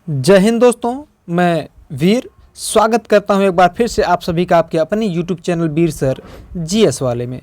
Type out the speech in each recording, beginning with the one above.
जय हिंद दोस्तों, मैं वीर स्वागत करता हूं एक बार फिर से आप सभी का आपके अपने YouTube चैनल वीर सर जीएस वाले में।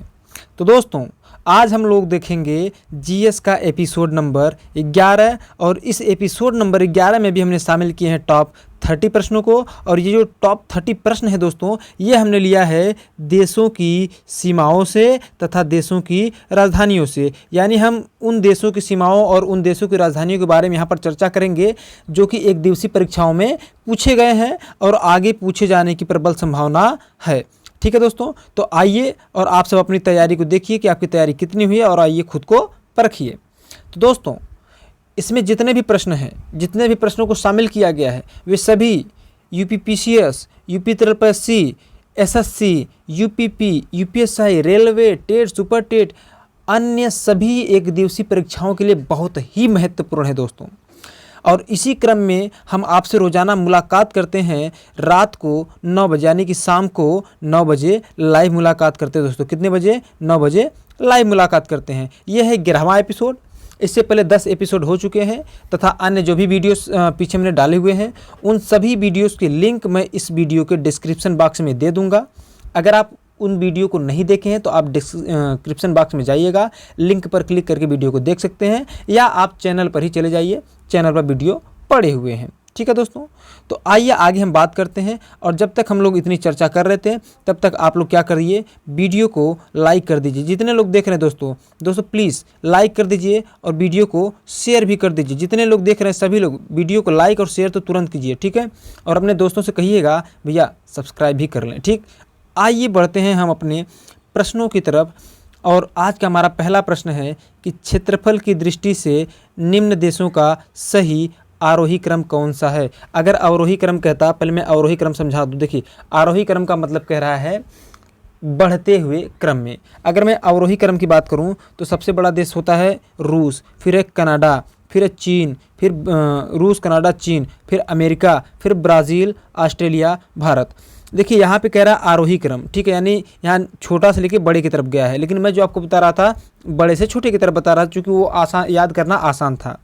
तो दोस्तों आज हम लोग देखेंगे जीएस का एपिसोड नंबर 11 और इस एपिसोड नंबर 11 में भी हमने शामिल किए हैं टॉप 30 प्रश्नों को। और ये जो टॉप 30 प्रश्न है दोस्तों, ये हमने लिया है देशों की सीमाओं से तथा देशों की राजधानियों से। यानी हम उन देशों की सीमाओं और उन देशों की राजधानियों के बारे में यहाँ पर चर्चा करेंगे जो कि एक दिवसीय परीक्षाओं में पूछे गए हैं और आगे पूछे जाने की प्रबल संभावना है। ठीक है दोस्तों, तो आइए और आप सब अपनी तैयारी को देखिए कि आपकी तैयारी कितनी हुई है और आइए खुद को परखिए। तो दोस्तों इसमें जितने भी प्रश्न हैं, जितने भी प्रश्नों को शामिल किया गया है वे सभी UPPCS, UP triple SC, SSC, UPP, UPSI, railway, TET, super TET, अन्य सभी एक दिवसीय परीक्षाओं के लिए बहुत ही महत्वपूर्ण है दोस्तों। और इसी क्रम में हम आपसे रोज़ाना मुलाकात करते हैं रात को 9 बजे, यानी कि शाम को 9 बजे लाइव मुलाकात करते हैं दोस्तों। कितने बजे? 9 बजे लाइव मुलाकात करते हैं। यह है 11वां एपिसोड। इससे पहले 10 एपिसोड हो चुके हैं तथा अन्य जो भी वीडियोस पीछे मैंने डाले हुए हैं उन सभी वीडियोस के लिंक मैं इस वीडियो के डिस्क्रिप्शन बॉक्स में दे दूंगा। अगर आप उन वीडियो को नहीं देखे हैं तो आप डिस्क्रिप्शन बॉक्स में जाइएगा, लिंक पर क्लिक करके वीडियो को देख सकते हैं, या आप चैनल पर ही चले जाइए, चैनल पर वीडियो पड़े हुए हैं। ठीक है दोस्तों, तो आइए आगे हम बात करते हैं। और जब तक हम लोग इतनी चर्चा कर रहे थे तब तक आप लोग क्या करिए, वीडियो को लाइक कर दीजिए। जितने लोग देख रहे हैं दोस्तों प्लीज़ लाइक कर दीजिए और वीडियो को शेयर भी कर दीजिए। जितने लोग देख रहे हैं सभी लोग वीडियो को लाइक और शेयर तो तुरंत कीजिए, ठीक है। और अपने दोस्तों से कहिएगा भैया सब्सक्राइब भी कर लें, ठीक। आइए बढ़ते हैं हम अपने प्रश्नों की तरफ। और आज का हमारा पहला प्रश्न है कि क्षेत्रफल की दृष्टि से निम्न देशों का सही आरोही क्रम कौन सा है। अगर अवरोही क्रम कहता, पहले मैं अवरोही क्रम समझा दूँ। देखिए आरोही क्रम का मतलब कह रहा है बढ़ते हुए क्रम में। अगर मैं अवरोही क्रम की बात करूं तो सबसे बड़ा देश होता है रूस, फिर है कनाडा, फिर है चीन, फिर रूस, कनाडा, चीन, फिर अमेरिका, फिर ब्राज़ील, ऑस्ट्रेलिया, भारत। देखिए यहाँ पे कह रहा है आरोही क्रम, ठीक है, यानी यहाँ छोटा से लेके बड़े की तरफ गया है, लेकिन मैं जो आपको बता रहा था बड़े से छोटे की तरफ बता रहा था क्योंकि वो आसान, याद करना आसान था।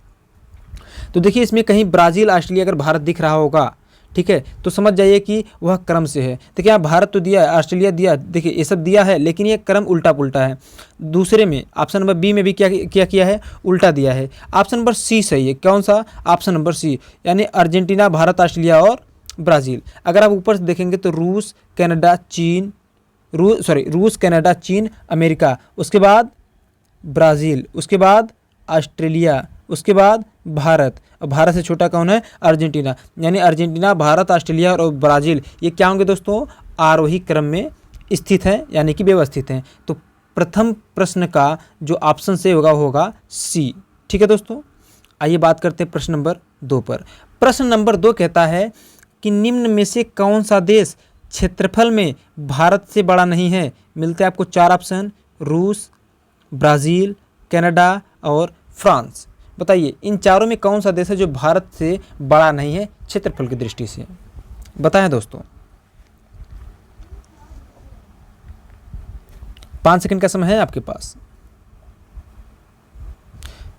तो देखिए इसमें कहीं ब्राज़ील, ऑस्ट्रेलिया अगर भारत दिख रहा होगा, ठीक है, तो समझ जाइए कि वह क्रम से है। देखिए यहाँ भारत तो दिया है, ऑस्ट्रेलिया दिया, देखिए ये सब दिया है, लेकिन ये क्रम उल्टा पुल्टा है। दूसरे में ऑप्शन नंबर बी में भी क्या किया है, उल्टा दिया है। ऑप्शन नंबर सी सही है। कौन सा? ऑप्शन नंबर सी, यानी अर्जेंटीना, भारत, ऑस्ट्रेलिया और ब्राज़ील। अगर आप ऊपर से देखेंगे तो रूस, कनाडा, चीन, रूस, कनाडा, चीन, अमेरिका, उसके बाद ब्राज़ील, उसके बाद ऑस्ट्रेलिया, उसके बाद भारत, और भारत से छोटा कौन है? अर्जेंटीना। यानी अर्जेंटीना, भारत, ऑस्ट्रेलिया और ब्राज़ील ये क्या होंगे दोस्तों? आरोही क्रम में स्थित हैं, यानी कि व्यवस्थित हैं। तो प्रथम प्रश्न का जो ऑप्शन से होगा सी। ठीक है दोस्तों, आइए बात करते हैं प्रश्न नंबर 2 पर। प्रश्न नंबर 2 कहता है कि निम्न में से कौन सा देश क्षेत्रफल में भारत से बड़ा नहीं है। मिलते हैं आपको 4 ऑप्शन, रूस, ब्राज़ील, कनाडा और फ्रांस। बताइए इन चारों में कौन सा देश है जो भारत से बड़ा नहीं है क्षेत्रफल की दृष्टि से? बताएं दोस्तों। 5 सेकंड का समय है आपके पास।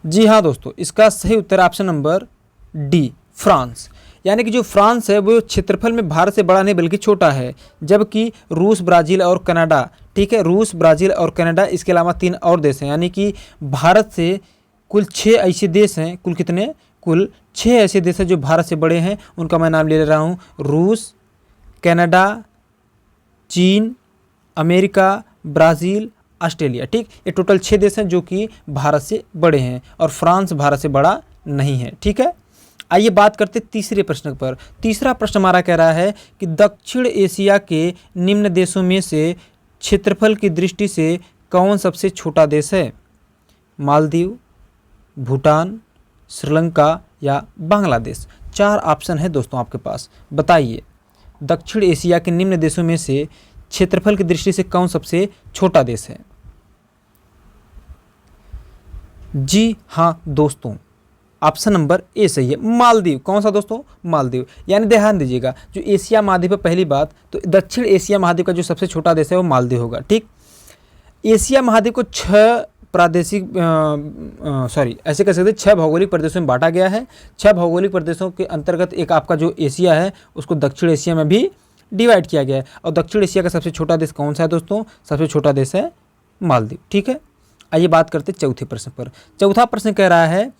जी हाँ दोस्तों, इसका सही उत्तर ऑप्शन नंबर डी, फ्रांस। यानी कि जो फ्रांस है वो क्षेत्रफल में भारत से बड़ा नहीं बल्कि छोटा है, जबकि रूस, ब्राज़ील और कनाडा, ठीक है, रूस, ब्राज़ील और कनाडा, इसके अलावा 3 और देश हैं। यानी कि भारत से कुल 6 ऐसे देश हैं। कुल कितने? कुल 6 ऐसे देश हैं जो भारत से बड़े हैं। उनका मैं नाम ले रहा हूँ, रूस, कनाडा, चीन, अमेरिका, ब्राज़ील, ऑस्ट्रेलिया। ठीक, ये टोटल 6 देश हैं जो कि भारत से बड़े हैं और फ्रांस भारत से बड़ा नहीं है। ठीक है, आइए बात करते तीसरे प्रश्न पर। तीसरा प्रश्न हमारा कह रहा है कि दक्षिण एशिया के निम्न देशों में से क्षेत्रफल की दृष्टि से कौन सबसे छोटा देश है? मालदीव, भूटान, श्रीलंका या बांग्लादेश। 4 ऑप्शन है दोस्तों आपके पास। बताइए दक्षिण एशिया के निम्न देशों में से क्षेत्रफल की दृष्टि से कौन सबसे छोटा देश है? जी हाँ दोस्तों, ऑप्शन नंबर ए सही है, मालदीव। कौन सा दोस्तों? मालदीव। यानी ध्यान दीजिएगा, जो एशिया महाद्वीप है, पहली बात तो दक्षिण एशिया महाद्वीप का जो सबसे छोटा देश है वो मालदीव होगा। ठीक, एशिया महाद्वीप को 6 प्रादेशिक ऐसे कह सकते हैं 6 भौगोलिक प्रदेशों में बांटा गया है। 6 भौगोलिक प्रदेशों के अंतर्गत एक आपका जो एशिया है उसको दक्षिण एशिया में भी डिवाइड किया गया है। और दक्षिण एशिया का सबसे छोटा देश कौन सा है दोस्तों? सबसे छोटा देश है मालदीव। ठीक है, आइए बात करते हैं चौथे प्रश्न पर। चौथा प्रश्न कह रहा है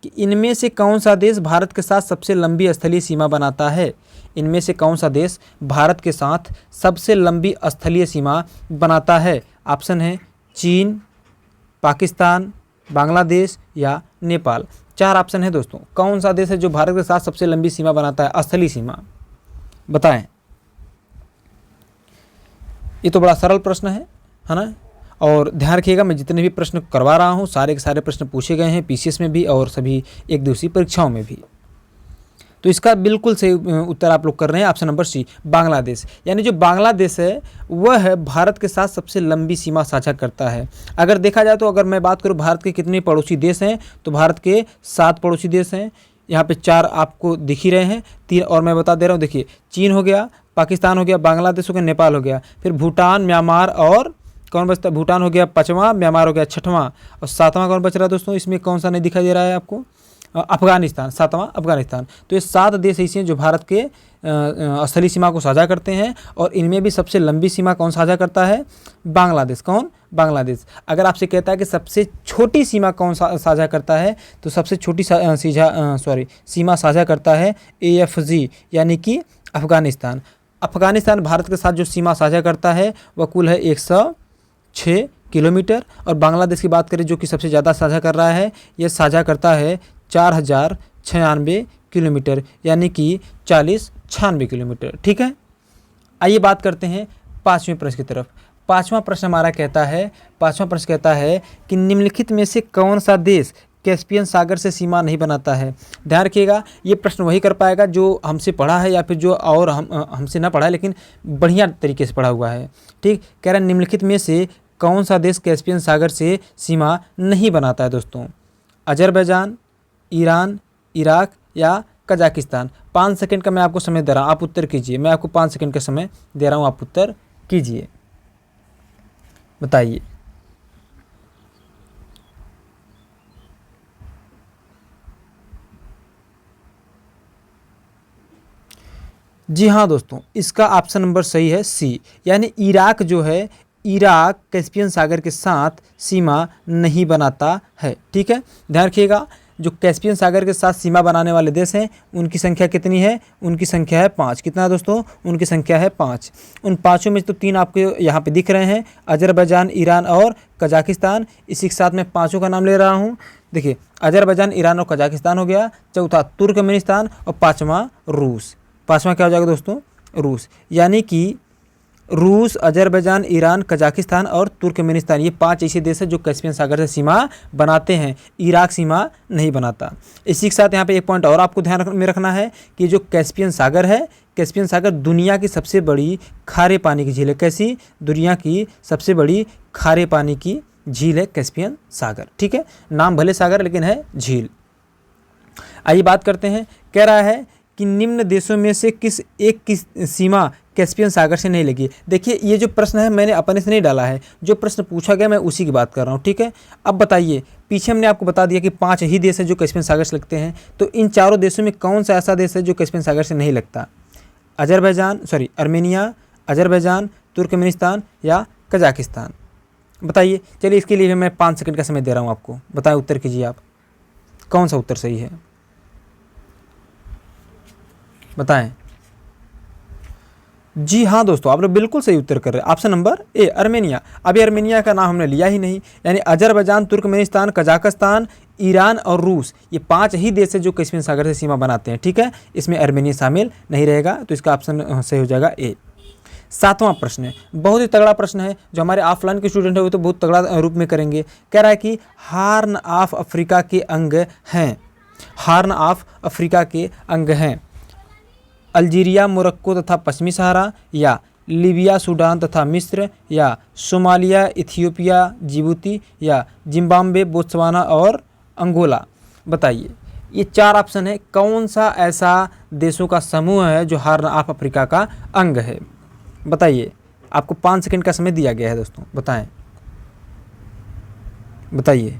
कि इनमें से कौन सा देश भारत के साथ सबसे लंबी स्थलीय सीमा बनाता है? इनमें से कौन सा देश भारत के साथ सबसे लंबी स्थलीय सीमा बनाता है? ऑप्शन है चीन, पाकिस्तान, बांग्लादेश या नेपाल। 4 ऑप्शन है दोस्तों। कौन सा देश है जो भारत के साथ सबसे लंबी सीमा बनाता है, स्थलीय सीमा? बताएं। ये तो बड़ा सरल प्रश्न है ना। और ध्यान रखिएगा, मैं जितने भी प्रश्न करवा रहा हूँ सारे के सारे प्रश्न पूछे गए हैं पीसीएस में भी और सभी एक दिवसीय परीक्षाओं में भी। तो इसका बिल्कुल सही उत्तर आप लोग कर रहे हैं, ऑप्शन नंबर सी, बांग्लादेश। यानी जो बांग्लादेश है वह है भारत के साथ सबसे लंबी सीमा साझा करता है। अगर देखा जाए तो अगर मैं बात करूँ भारत के कितने पड़ोसी देश हैं, तो भारत के 7 पड़ोसी देश हैं। यहाँ पे 4 आपको दिख ही रहे हैं, 3 और मैं बता दे रहा हूँ। देखिए, चीन हो गया, पाकिस्तान हो गया, बांग्लादेश हो गया, नेपाल हो गया, फिर भूटान, म्यांमार और कौन बचता है? भूटान हो गया 5वां, म्यांमार हो गया 6वां और 7वां कौन बच रहा है दोस्तों? इसमें कौन सा नहीं दिखाई दे रहा है आपको? अफगानिस्तान, 7वां अफगानिस्तान। तो ये 7 देश ऐसे हैं जो भारत के स्थलीय सीमा को साझा करते हैं और इनमें भी सबसे लंबी सीमा कौन साझा करता है? बांग्लादेश। कौन? बांग्लादेश। अगर आपसे कहता है कि सबसे छोटी सीमा कौन साझा करता है, तो सबसे छोटी सीमा साझा करता है AFG यानी कि अफगानिस्तान। अफगानिस्तान भारत के साथ जो सीमा साझा करता है वह कुल है 106 किलोमीटर। और बांग्लादेश की बात करें जो कि सबसे ज़्यादा साझा कर रहा है, यह साझा करता है 4096 किलोमीटर यानी कि 4096 किलोमीटर। ठीक है, आइए बात करते हैं 5वें प्रश्न की तरफ। 5वां प्रश्न हमारा कहता है कि निम्नलिखित में से कौन सा देश कैस्पियन सागर से सीमा नहीं बनाता है? ध्यान रखिएगा, ये प्रश्न वही कर पाएगा जो हमसे पढ़ा है या फिर जो और हमसे ना पढ़ा है लेकिन बढ़िया तरीके से पढ़ा हुआ है। ठीक, कह रहा है निम्नलिखित में से कौन सा देश कैस्पियन सागर से सीमा नहीं बनाता है दोस्तों? अजरबैजान, ईरान, इराक या कजाकिस्तान। 5 सेकंड का मैं आपको समय दे रहा हूँ, आप उत्तर कीजिए। मैं आपको 5 सेकंड का समय दे रहा हूँ, आप उत्तर कीजिए, बताइए। जी हाँ दोस्तों, इसका ऑप्शन नंबर सही है सी, यानी इराक जो है, इराक कैस्पियन सागर के साथ सीमा नहीं बनाता है। ठीक है, ध्यान रखिएगा, जो कैस्पियन सागर के साथ सीमा बनाने वाले देश हैं उनकी संख्या कितनी है? उनकी संख्या है 5। कितना है दोस्तों? उनकी संख्या है 5। उन 5 में तो 3 आपको यहाँ पे दिख रहे हैं, अजरबैजान, ईरान और कजाकिस्तान। इसी के साथ मैं 5 का नाम ले रहा हूँ। देखिए, अजरबैजान, ईरान और कजाकिस्तान हो गया, चौथा तुर्कमेनिस्तान और 5वां रूस। 5वां क्या हो जाएगा दोस्तों? रूस। यानी कि रूस, अजरबैजान, ईरान, कजाकिस्तान और तुर्कमेनिस्तान, ये 5 ऐसे देश हैं जो कैस्पियन सागर से सीमा बनाते हैं। इराक सीमा नहीं बनाता। इसी के साथ यहाँ पे एक पॉइंट और आपको ध्यान में रखना है कि जो कैस्पियन सागर है, कैस्पियन सागर दुनिया की सबसे बड़ी खारे पानी की झील है। कैसी? दुनिया की सबसे बड़ी खारे पानी की झील है कैस्पियन सागर। ठीक है, नाम भले सागर लेकिन है झील। आइए बात करते हैं, कह रहा है कि निम्न देशों में से किस एक की सीमा कैस्पियन सागर से नहीं लगी। देखिए, ये जो प्रश्न है मैंने अपने से नहीं डाला है, जो प्रश्न पूछा गया मैं उसी की बात कर रहा हूँ। ठीक है, अब बताइए, पीछे हमने आपको बता दिया कि 5 ही देश है जो कैस्पियन सागर से लगते हैं, तो इन चारों देशों में कौन सा ऐसा देश है जो कैस्पियन सागर से नहीं लगता? अर्मेनिया, अजरबैजान, तुर्कमेनिस्तान या कजाकिस्तान। बताइए। चलिए, इसके लिए मैं 5 सेकंड का समय दे रहा हूँ आपको, बताएं, उत्तर कीजिए आप, कौन सा उत्तर सही है, बताएं। जी हाँ दोस्तों, आप लोग बिल्कुल सही उत्तर कर रहे हैं। Option number A, Armenia. अभी अर्मेनिया का नाम हमने लिया ही नहीं, यानी अजरबैजान, तुर्कमेनिस्तान, कजाकिस्तान, ईरान और रूस, ये 5 ही देश है जो कैस्पियन सागर से सीमा बनाते हैं। ठीक है, इसमें अर्मेनिया शामिल नहीं रहेगा, तो इसका ऑप्शन सही हो जाएगा ए। 7वां प्रश्न है, बहुत ही तगड़ा प्रश्न है, जो हमारे ऑफलाइन के स्टूडेंट है वो तो बहुत तगड़ा रूप में करेंगे। कह रहा है कि हार्न ऑफ अफ्रीका के अंग हैं, हार्न ऑफ अफ्रीका के अंग हैं अल्जीरिया, मोरक्को तथा पश्चिमी सहारा, या लीबिया, सूडान तथा मिस्र, या सोमालिया, इथियोपिया, जिबूती, या जिम्बाब्वे, बोत्सवाना और अंगोला। बताइए, ये 4 ऑप्शन है, कौन सा ऐसा देशों का समूह है जो हार्न ऑफ अफ्रीका का अंग है? बताइए, आपको 5 सेकंड का समय दिया गया है दोस्तों, बताएं। बताइए।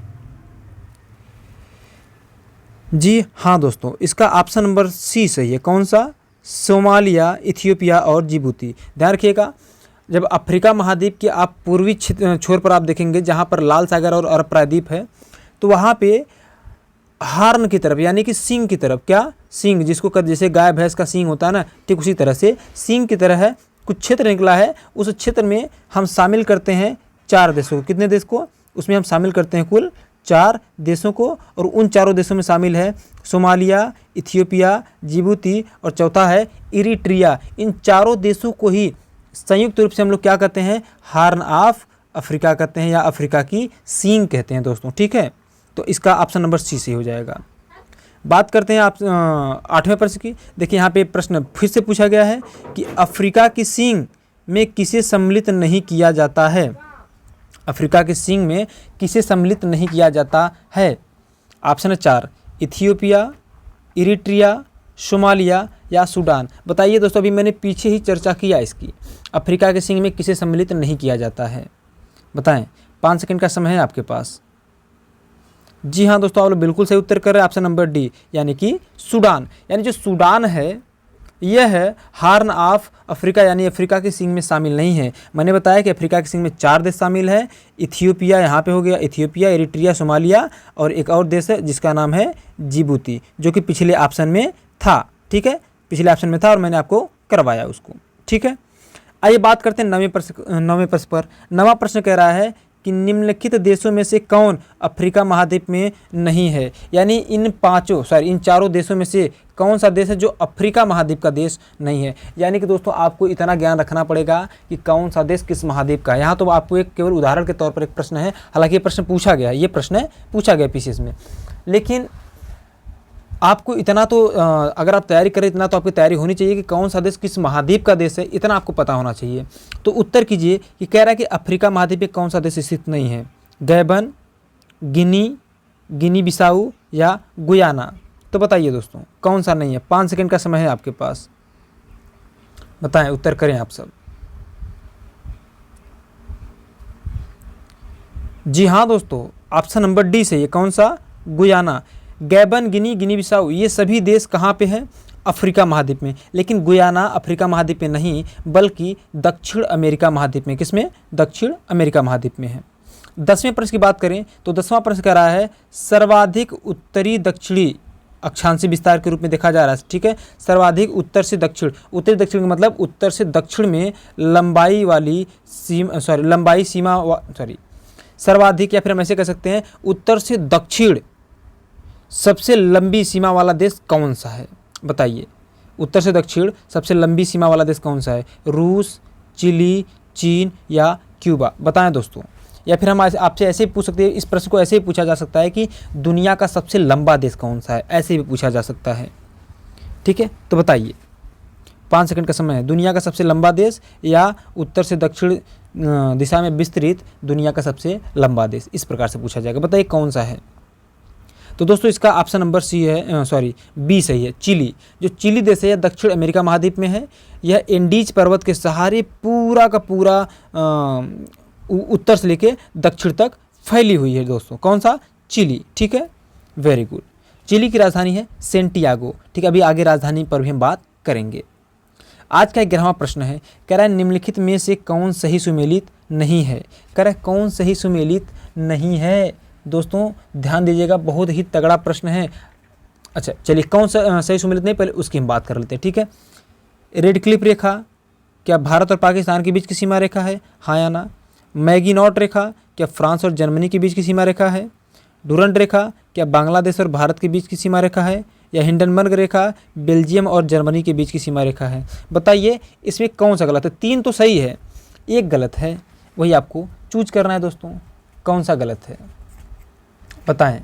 जी हाँ दोस्तों, इसका ऑप्शन नंबर सी सही है। कौन सा? सोमालिया, इथियोपिया और जिबूती। ध्यान रखिएगा, जब अफ्रीका महाद्वीप के आप पूर्वी छोर पर आप देखेंगे जहाँ पर लाल सागर और अरब प्रायद्वीप है, तो वहाँ पे हार्न की तरफ यानी कि सींग की तरफ, क्या सींग जिसको जैसे गाय भैंस का सींग होता है ना, ठीक उसी तरह से सींग की तरह है कुछ क्षेत्र निकला है। उस क्षेत्र में हम शामिल करते हैं 4 देशों को। कितने देश को? उसमें हम शामिल करते हैं कुल 4 देशों को, और उन चारों देशों में शामिल है सोमालिया, इथियोपिया, जिबूती और चौथा है इरिट्रिया। इन चारों देशों को ही संयुक्त रूप से हम लोग क्या कहते हैं? हार्न ऑफ अफ्रीका कहते हैं, या अफ्रीका की सींग कहते हैं दोस्तों। ठीक है, तो इसका ऑप्शन नंबर सी से हो जाएगा। बात करते हैं आप 8वें प्रश्न की। देखिए यहाँ पे प्रश्न फिर से पूछा गया है कि अफ्रीका की सींग में किसे सम्मिलित नहीं किया जाता है? अफ्रीका की सींग में किसे सम्मिलित नहीं किया जाता है? ऑप्शन है 4, इथियोपिया, इरिट्रिया, सोमालिया या सूडान। बताइए दोस्तों, अभी मैंने पीछे ही चर्चा किया इसकी। अफ्रीका के सींग में किसे सम्मिलित नहीं किया जाता है? बताएं, 5 सेकंड का समय है आपके पास। जी हाँ दोस्तों, आप लोग बिल्कुल सही उत्तर कर रहे हैं। ऑप्शन नंबर डी यानी कि सूडान। यानी जो सूडान है यह है हार्न ऑफ अफ्रीका यानी अफ्रीका की सींग में शामिल नहीं है। मैंने बताया कि अफ्रीका की सींग में 4 देश शामिल है। इथियोपिया यहाँ पे हो गया, इथियोपिया, इरिट्रिया, सोमालिया और एक और देश है जिसका नाम है जिबूती, जो कि पिछले ऑप्शन में था। ठीक है, पिछले ऑप्शन में था और मैंने आपको करवाया उसको। ठीक है, आइए बात करते हैं 9वें प्रश्न पर। 9वां प्रश्न कह रहा है कि निम्नलिखित देशों में से कौन अफ्रीका महाद्वीप में नहीं है? यानी इन चारों देशों में से कौन सा देश है जो अफ्रीका महाद्वीप का देश नहीं है? यानी कि दोस्तों आपको इतना ज्ञान रखना पड़ेगा कि कौन सा देश किस महाद्वीप का है। यहाँ तो आपको एक केवल उदाहरण के तौर पर एक प्रश्न है, हालांकि ये प्रश्न पूछा गया है, ये प्रश्न पूछा गया पीसीएस में, लेकिन आपको इतना तो अगर आप तैयारी करें इतना तो आपकी तैयारी होनी चाहिए कि कौन सा देश किस महाद्वीप का देश है, इतना आपको पता होना चाहिए। तो उत्तर कीजिए कि कह रहा है कि अफ्रीका महाद्वीप में कौन सा देश स्थित नहीं है? गैबन, गिनी बिसाऊ या गुयाना। तो बताइए दोस्तों कौन सा नहीं है? 5 सेकंड का समय है आपके पास, बताएं, उत्तर करें आप सब। जी हाँ दोस्तों, ऑप्शन नंबर डी से ये कौन सा? गुयाना। गैबन, गिनी बिसाऊ ये सभी देश कहाँ पे हैं? अफ्रीका महाद्वीप में। लेकिन गुयाना अफ्रीका महाद्वीप में नहीं बल्कि दक्षिण अमेरिका महाद्वीप में। किसमें? दक्षिण अमेरिका महाद्वीप में है। 10वें प्रश्न की बात करें तो 10वां प्रश्न कह रहा है सर्वाधिक उत्तरी दक्षिणी अक्षांशीय विस्तार के रूप में देखा जा रहा है। ठीक है, सर्वाधिक उत्तर से दक्षिण। उत्तरी दक्षिण का मतलब उत्तर से दक्षिण में सर्वाधिक, या फिर हम ऐसे कह सकते हैं उत्तर से दक्षिण सबसे लंबी सीमा वाला देश कौन सा है? बताइए, उत्तर से दक्षिण सबसे लंबी सीमा वाला देश कौन सा है? रूस, चिली, चीन या क्यूबा। बताएं दोस्तों। या फिर हम आपसे ऐसे ही पूछ सकते हैं, इस प्रश्न को ऐसे ही पूछा जा सकता है कि दुनिया का सबसे लंबा देश कौन सा है, ऐसे भी पूछा जा सकता है। ठीक है, तो बताइए, 5 सेकंड का समय है। दुनिया का सबसे लंबा देश या उत्तर से दक्षिण दिशा में विस्तृत दुनिया का सबसे लंबा देश, इस प्रकार से पूछा जाएगा। बताइए कौन सा है? तो दोस्तों इसका ऑप्शन नंबर बी सही है, चिली। जो चिली देश है दक्षिण अमेरिका महाद्वीप में है। यह एंडीज पर्वत के सहारे पूरा का पूरा उत्तर से लेके दक्षिण तक फैली हुई है दोस्तों। कौन सा? चिली। ठीक है, वेरी गुड। चिली की राजधानी है सेंटियागो। ठीक है, अभी आगे राजधानी पर भी हम बात करेंगे। आज का 11वां प्रश्न है, कह रहा है निम्नलिखित में से कौन सही सुमेलित नहीं है? कह रहा है कौन सही सुमेलित नहीं है? दोस्तों ध्यान दीजिएगा, बहुत ही तगड़ा प्रश्न है। अच्छा चलिए, कौन सा सही सुमेलित नहीं, पहले उसकी हम बात कर लेते हैं। ठीक है, रेड क्लिफ रेखा क्या भारत और पाकिस्तान के बीच की सीमा रेखा है? हाँ या ना? मैगीनॉट रेखा क्या फ्रांस और जर्मनी के बीच की सीमा रेखा है? डुरंट रेखा क्या बांग्लादेश और भारत के बीच की सीमा रेखा है? या हिंडनबर्ग रेखा बेल्जियम और जर्मनी के बीच की सीमा रेखा है? बताइए इसमें कौन सा गलत है? 3 तो सही है, 1 गलत है, वही आपको चूज करना है दोस्तों, कौन सा गलत है बताएं।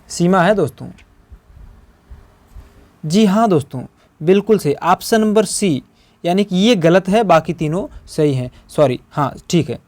सीमा है दोस्तों। जी हाँ दोस्तों, बिल्कुल सही, ऑप्शन नंबर सी, यानी कि ये गलत है, बाकी तीनों सही हैं। हाँ ठीक है,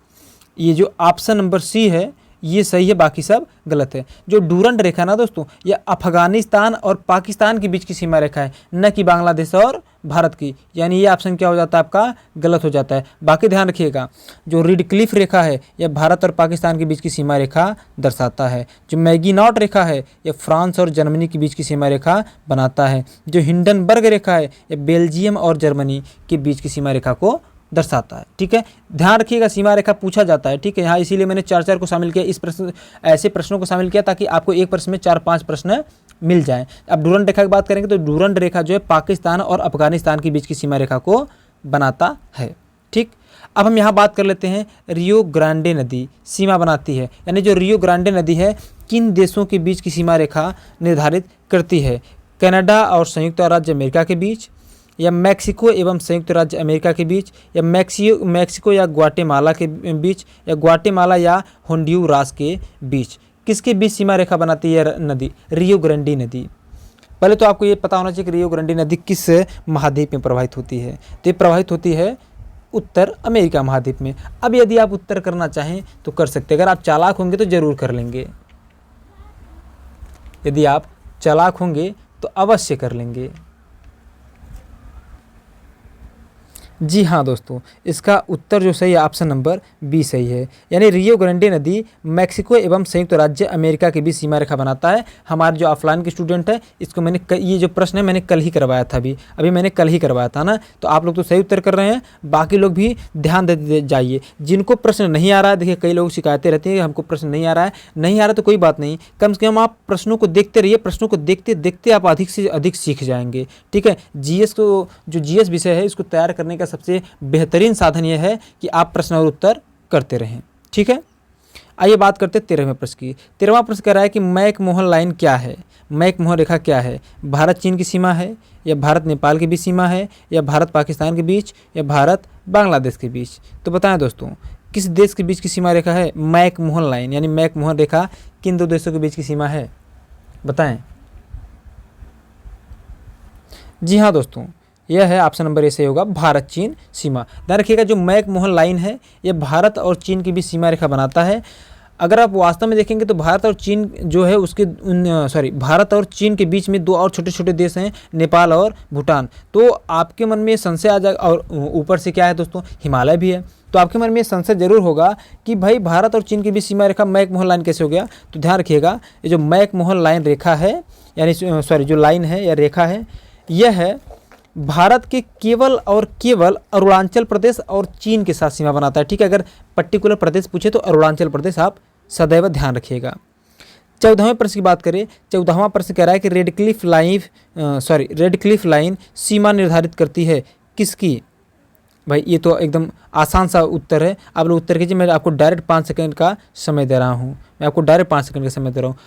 ये जो ऑप्शन नंबर सी है ये सही है, बाकी सब गलत है। जो डूरंड रेखा ना दोस्तों, ये अफगानिस्तान और पाकिस्तान के बीच की सीमा रेखा है, न कि बांग्लादेश और भारत की, यानी ये ऑप्शन क्या हो जाता है आपका, गलत हो जाता है। बाकी ध्यान रखिएगा, जो रिडक्लिफ रेखा है यह भारत और पाकिस्तान के बीच की सीमा रेखा दर्शाता है। जो मैगीनॉट रेखा है यह फ्रांस और जर्मनी के बीच की सीमा रेखा बनाता है। जो हिंडनबर्ग रेखा है यह बेल्जियम और जर्मनी के बीच की सीमा रेखा को दर्शाता है। ठीक है, ध्यान रखिएगा, सीमा रेखा पूछा जाता है। ठीक है, यहाँ इसीलिए मैंने 4 को शामिल किया, इस प्रश्न ऐसे प्रश्नों को शामिल किया ताकि आपको एक प्रश्न में 4-5 प्रश्न मिल जाएं। अब डूरंड रेखा की बात करेंगे तो डूरंड रेखा जो है पाकिस्तान और अफगानिस्तान के बीच की सीमा रेखा को बनाता है। ठीक, अब हम यहाँ बात कर लेते हैं, रियो ग्रांडे नदी सीमा बनाती है, यानी जो रियो ग्रांडे नदी है किन देशों के बीच की सीमा रेखा निर्धारित करती है? कनाडा और संयुक्त राज्य अमेरिका के बीच, या मैक्सिको एवं संयुक्त राज्य अमेरिका के बीच, या मैक्सिको या ग्वाटेमाला के बीच, या ग्वाटेमाला या होंडुरास के बीच। किसके बीच सीमा रेखा बनाती है नदी? रियो ग्रांडे नदी। पहले तो आपको ये पता होना चाहिए कि रियो ग्रांडे नदी किस महाद्वीप में प्रवाहित होती है। तो ये प्रवाहित होती है उत्तर अमेरिका महाद्वीप में। अब यदि आप उत्तर करना चाहें तो कर सकते हैं, अगर आप चालाक होंगे तो जरूर कर लेंगे। यदि आप चालाक होंगे तो अवश्य कर लेंगे। जी हाँ दोस्तों, इसका उत्तर जो सही है ऑप्शन नंबर बी सही है, यानी रियो ग्रांडे नदी मैक्सिको एवं संयुक्त राज्य अमेरिका के बीच सीमा रेखा बनाता है। हमारे जो ऑफलाइन के स्टूडेंट है, इसको मैंने ये जो प्रश्न है मैंने कल ही करवाया था, अभी मैंने कल ही करवाया था ना। तो आप लोग तो सही उत्तर कर रहे हैं, बाकी लोग भी ध्यान दे जाइए। जिनको प्रश्न नहीं आ रहा है, देखिए कई लोग शिकायतें रहती हैं कि हमको प्रश्न नहीं आ रहा है तो कोई बात नहीं, कम से कम आप प्रश्नों को देखते रहिए, प्रश्नों को देखते देखते आप अधिक से अधिक सीख जाएंगे। ठीक है, जीएस को जो जीएस विषय है इसको तैयार करने का सबसे बेहतरीन साधन यह है कि आप प्रश्न और उत्तर करते रहें। ठीक है, आइए बात करते हैं 13वें प्रश्न की। 13वां प्रश्न कह रहा है कि मैक-मोहन लाइन क्या है? मैक-मोहन रेखा क्या है? भारत चीन की सीमा है, या भारत नेपाल के बीच सीमा है, या भारत पाकिस्तान के बीच, या भारत बांग्लादेश के बीच? तो बताएं दोस्तों, किस देश के बीच की सीमा रेखा है मैक-मोहन लाइन, यानी मैक-मोहन रेखा किन 2 देशों के बीच की सीमा है? बताएं। जी हाँ दोस्तों, यह है ऑप्शन नंबर ए सही होगा, भारत चीन सीमा। ध्यान रखिएगा, जो मैक-मोहन लाइन है यह भारत और चीन के बीच सीमा रेखा बनाता है। अगर आप वास्तव में देखेंगे तो भारत और चीन जो है उसके भारत और चीन के बीच में 2 और छोटे छोटे देश हैं, नेपाल और भूटान। तो आपके मन में संशय आ जाएगा, और ऊपर से क्या है दोस्तों, हिमालय भी है। तो आपके मन में संशय जरूर होगा कि भाई भारत और चीन के बीच सीमा रेखा मैक-मोहन लाइन कैसे हो गया? तो ध्यान रखिएगा, ये जो मैक-मोहन लाइन रेखा है, यानी जो लाइन है या रेखा है, यह है भारत के केवल और केवल अरुणाचल प्रदेश और चीन के साथ सीमा बनाता है। ठीक है, अगर पर्टिकुलर प्रदेश पूछे तो अरुणाचल प्रदेश आप सदैव ध्यान रखिएगा। 14वें प्रश्न की बात करें, 14वां प्रश्न कह रहा है कि रेडक्लिफ लाइन सीमा निर्धारित करती है किसकी? भाई ये तो एकदम आसान सा उत्तर है, आप लोग उत्तर कीजिए। मैं आपको डायरेक्ट 5 सेकंड का समय दे रहा हूँ,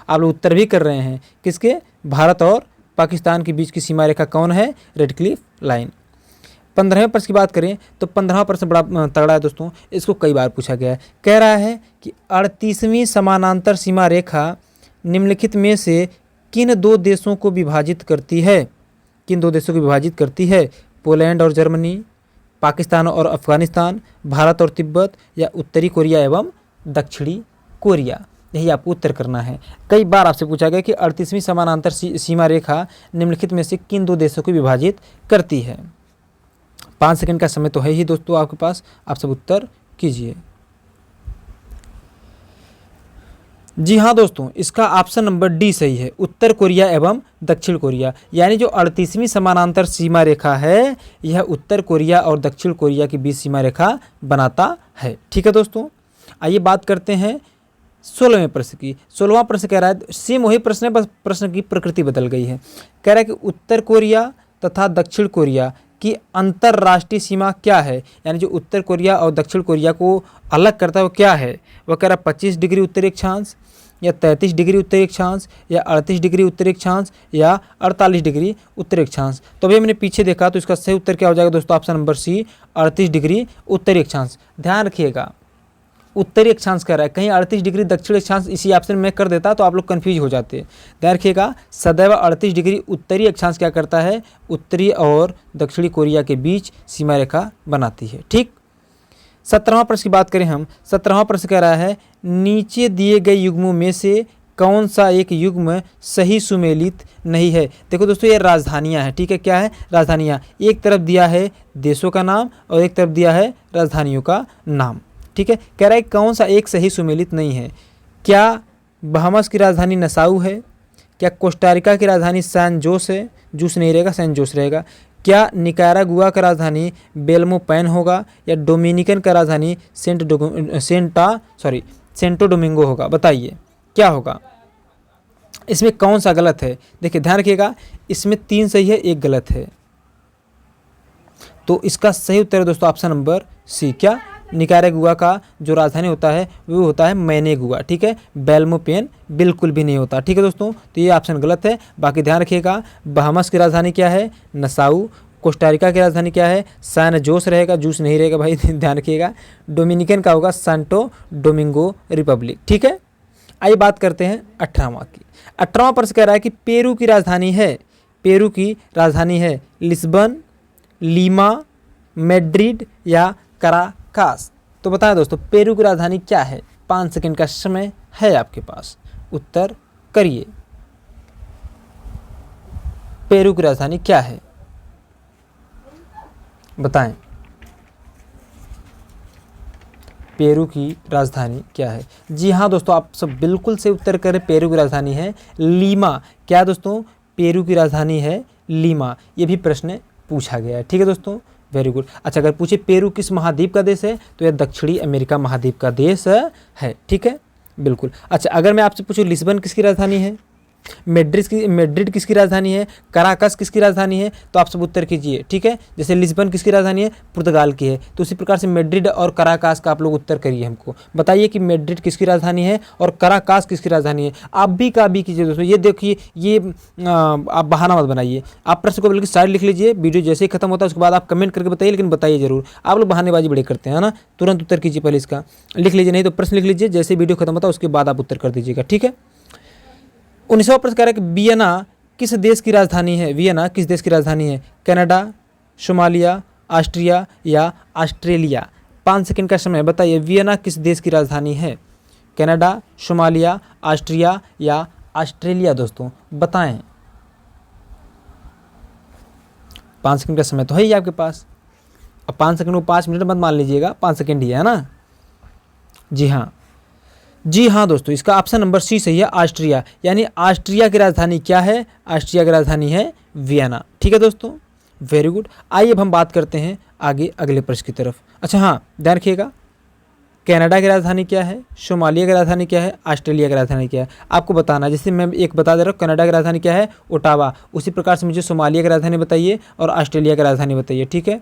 आप लोग उत्तर भी कर रहे हैं। किसके? भारत और पाकिस्तान के बीच की सीमा रेखा कौन है? Radcliffe line. 15वें प्रश्न की बात करें तो 15वां प्रश्न बड़ा तगड़ा है दोस्तों, इसको कई बार पूछा गया है। कह रहा है कि 38वीं समानांतर सीमा रेखा निम्नलिखित में से किन 2 देशों को विभाजित करती है? किन 2 देशों को विभाजित करती है? पोलैंड और जर्मनी, पाकिस्तान और अफगानिस्तान, भारत और तिब्बत, या उत्तरी कोरिया एवं दक्षिणी कोरिया? यही आपको उत्तर करना है। कई बार आपसे पूछा गया कि 38वीं समानांतर सीमा रेखा निम्नलिखित में से किन 2 देशों को विभाजित करती है? 5 सेकंड का समय तो है ही दोस्तों आपके पास, आप सब उत्तर कीजिए। जी हाँ दोस्तों, इसका ऑप्शन नंबर डी सही है, उत्तर कोरिया एवं दक्षिण कोरिया। यानी जो 38वीं समानांतर सीमा रेखा है यह उत्तर कोरिया और दक्षिण कोरिया के बीच सीमा रेखा बनाता है। ठीक है दोस्तों, आइए बात करते हैं 16वें प्रश्न की। 16वां प्रश्न कह रहा है, सेम वही प्रश्न है, बस प्रश्न की प्रकृति बदल गई है। कह रहा है कि उत्तर कोरिया तथा दक्षिण कोरिया की अंतर्राष्ट्रीय सीमा क्या है? यानी जो उत्तर कोरिया और दक्षिण कोरिया को अलग करता है वो क्या है? वह कह रहा है 25 डिग्री उत्तरी अक्षांश, या 33 डिग्री उत्तरी अक्षांश, या 38 डिग्री उत्तरी अक्षांश, या 48 डिग्री उत्तरी अक्षांश। तो अभी हमने पीछे देखा तो इसका सही उत्तर क्या हो जाएगा दोस्तों? ऑप्शन नंबर सी, 38 डिग्री उत्तरी अक्षांश। ध्यान रखिएगा, उत्तरी अक्षांश कह रहा है, कहीं 38 डिग्री दक्षिण अक्षांश इसी ऑप्शन में कर देता तो आप लोग कंफ्यूज हो जाते। ध्यान रखिएगा, सदैव 38 डिग्री उत्तरी अक्षांश क्या करता है? उत्तरी और दक्षिणी कोरिया के बीच सीमा रेखा बनाती है। ठीक, 17वां प्रश्न की बात करें हम, 17वां प्रश्न कह रहा है नीचे दिए गए युग्मों में से कौन सा एक युग्म सही सुमेलित नहीं है। देखो दोस्तों ये राजधानियां हैं, ठीक है, क्या है राजधानियां, एक तरफ दिया है देशों का नाम और एक तरफ दिया है राजधानियों का नाम, ठीक है। कह रहा है कौन सा एक सही सुमेलित नहीं है। क्या बहामास की राजधानी नसाउ है, क्या कोस्टारिका की राजधानी सैन जोस है, जूस नहीं रहेगा सैन जोस रहेगा, क्या निकारागुआ का राजधानी बेल्मोपैन होगा, या डोमिनिकन का राजधानी सेंटो डोमिंगो होगा। बताइए क्या होगा, इसमें कौन सा गलत है। देखिए ध्यान रखिएगा, इसमें 3 सही है 1 गलत है, तो इसका सही उत्तर है दोस्तों ऑप्शन नंबर सी। क्या निकारागुआ का जो राजधानी होता है वो होता है मैनेगुआ, ठीक है, बेल्मोपेन बिल्कुल भी नहीं होता, ठीक है दोस्तों, तो ये ऑप्शन गलत है। बाकी ध्यान रखिएगा, बहामास की राजधानी क्या है नसाउ, कोस्टारिका की राजधानी क्या है सैन जोस रहेगा, जूस नहीं रहेगा भाई ध्यान रखिएगा, डोमिनिकन का होगा सांटो डोमिंगो रिपब्लिक, ठीक है। आइए बात करते हैं 18वां की। 18वां प्रश्न कह रहा है कि पेरू की राजधानी है लिस्बन, लीमा, मैड्रिड या कराकास। तो बताएं दोस्तों पेरू की राजधानी क्या है। 5 सेकंड का समय है आपके पास, उत्तर करिए। पेरू की राजधानी क्या है बताएं, पेरू की राजधानी क्या है। जी हाँ दोस्तों, आप सब बिल्कुल से उत्तर करें, पेरू की राजधानी है लीमा। क्या दोस्तों, पेरू की राजधानी है लीमा। ये भी प्रश्न पूछा गया है, ठीक है दोस्तों, वेरी गुड। अच्छा, अगर पूछे पेरू किस महाद्वीप का देश है तो यह दक्षिणी अमेरिका महाद्वीप का देश है, ठीक है, बिल्कुल। अच्छा, अगर मैं आपसे पूछूं लिस्बन किसकी राजधानी है, मैड्रिड किसकी राजधानी है, कराकस किसकी राजधानी है, तो आप सब उत्तर कीजिए, ठीक है। जैसे लिस्बन किसकी राजधानी है, पुर्तगाल की है, तो उसी प्रकार से मैड्रिड और कराकास का आप लोग उत्तर करिए। हमको बताइए कि मैड्रिड किसकी राजधानी है और कराकास किसकी राजधानी है। आप भी का भी कीजिए दोस्तों, ये देखिए, ये आप बहाना मत बनाइए, आप प्रश्न को बल्कि साइड लिख लीजिए, वीडियो जैसे ही खत्म होता है उसके बाद आप कमेंट करके बताइए, लेकिन बताइए जरूर। आप लोग बहानेबाजी बड़े करते हैं ना, तुरंत उत्तर कीजिए, पहले इसका लिख लीजिए, नहीं तो प्रश्न लिख लीजिए, जैसे वीडियो खत्म होता है उसके बाद आप उत्तर कर दीजिएगा, ठीक है। 19वां प्रश्न कह रहा है कि वियना किस देश की राजधानी है। वियना किस देश की राजधानी है, कनाडा, सोमालिया, ऑस्ट्रिया या ऑस्ट्रेलिया। 5 सेकंड का समय, बताइए वियना किस देश की राजधानी है, कनाडा, सोमालिया, ऑस्ट्रिया या ऑस्ट्रेलिया। दोस्तों बताएं, 5 सेकंड का समय तो है ही आपके पास। अब 5 सेकंड को 5 मिनट मत मान लीजिएगा, 5 सेकंड ही है ना। जी हाँ दोस्तों, इसका ऑप्शन नंबर सी सही है, ऑस्ट्रिया। यानी ऑस्ट्रिया की राजधानी क्या है, ऑस्ट्रिया की राजधानी है वियना, ठीक है दोस्तों, वेरी गुड। आइए अब हम बात करते हैं आगे अगले प्रश्न की तरफ। अच्छा हाँ, ध्यान रखिएगा, कनाडा की राजधानी क्या है, सोमालिया की राजधानी क्या है, ऑस्ट्रेलिया की राजधानी क्या है, आपको बताना। जैसे मैं एक बता दे रहा हूँ, कनाडा की राजधानी क्या है ओटावा, उसी प्रकार से मुझे सोमालिया की राजधानी बताइए और ऑस्ट्रेलिया की राजधानी बताइए, ठीक है,